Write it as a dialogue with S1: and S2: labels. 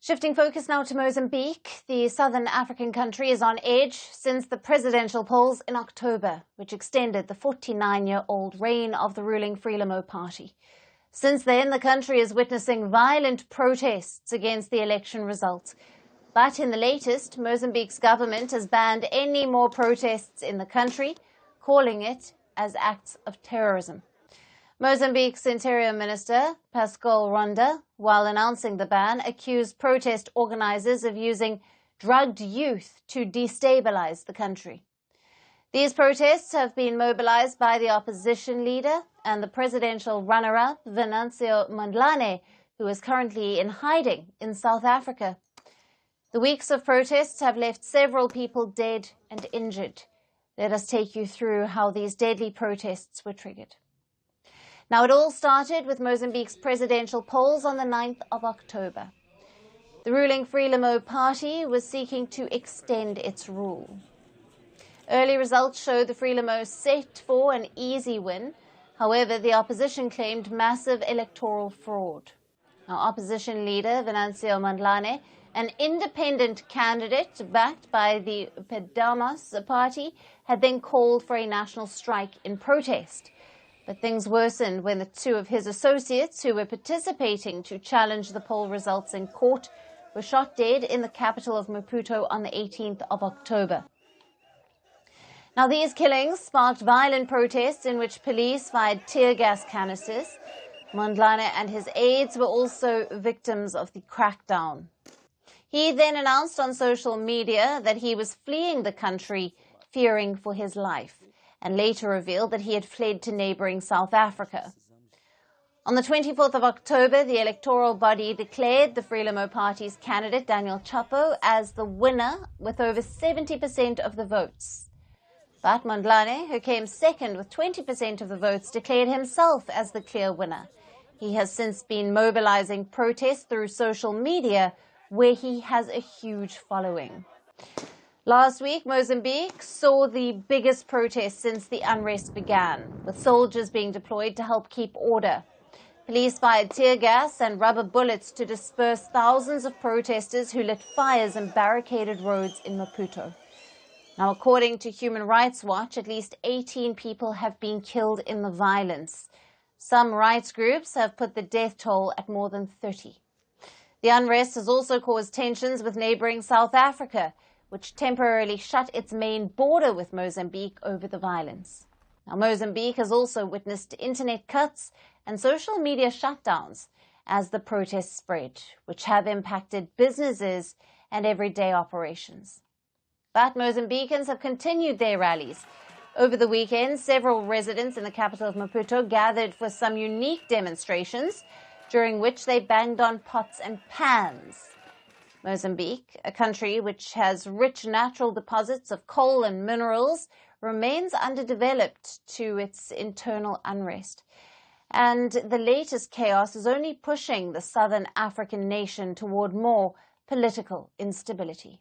S1: Shifting focus now to Mozambique, the southern African country is on edge since the presidential polls in October, which extended the 49-year-old reign of the ruling Frelimo party. Since then, the country is witnessing violent protests against the election results. But in the latest, Mozambique's government has banned any more protests in the country, calling it as acts of terrorism. Mozambique's Interior Minister, Pascoal Ronda, while announcing the ban, accused protest organisers of using drugged youth to destabilise the country. These protests have been mobilised by the opposition leader and the presidential runner-up, Venancio Mondlane, who is currently in hiding in South Africa. The weeks of protests have left several people dead and injured. Let us take you through how these deadly protests were triggered. Now, it all started with Mozambique's presidential polls on the 9th of October. The ruling Frelimo party was seeking to extend its rule. Early results showed the Frelimo set for an easy win. However, the opposition claimed massive electoral fraud. Now, opposition leader Venancio Mondlane, an independent candidate backed by the Firstpost party, had then called for a national strike in protest. But things worsened when the two of his associates who were participating to challenge the poll results in court were shot dead in the capital of Maputo on the 18th of October. Now, these killings sparked violent protests in which police fired tear gas canisters. Mondlane and his aides were also victims of the crackdown. He then announced on social media that he was fleeing the country, fearing for his life, and later revealed that he had fled to neighbouring South Africa. On the 24th of October, the electoral body declared the Frelimo party's candidate, Daniel Chapo, as the winner with over 70% of the votes. But Mondlane, who came second with 20% of the votes, declared himself as the clear winner. He has since been mobilising protests through social media, where he has a huge following. Last week, Mozambique saw the biggest protest since the unrest began, with soldiers being deployed to help keep order. Police fired tear gas and rubber bullets to disperse thousands of protesters who lit fires and barricaded roads in Maputo. Now, according to Human Rights Watch, at least 18 people have been killed in the violence. Some rights groups have put the death toll at more than 30. The unrest has also caused tensions with neighbouring South Africa, which temporarily shut its main border with Mozambique over the violence. Now, Mozambique has also witnessed internet cuts and social media shutdowns as the protests spread, which have impacted businesses and everyday operations. But Mozambicans have continued their rallies. Over the weekend, several residents in the capital of Maputo gathered for some unique demonstrations, during which they banged on pots and pans. Mozambique, a country which has rich natural deposits of coal and minerals, remains underdeveloped to its internal unrest. And the latest chaos is only pushing the southern African nation toward more political instability.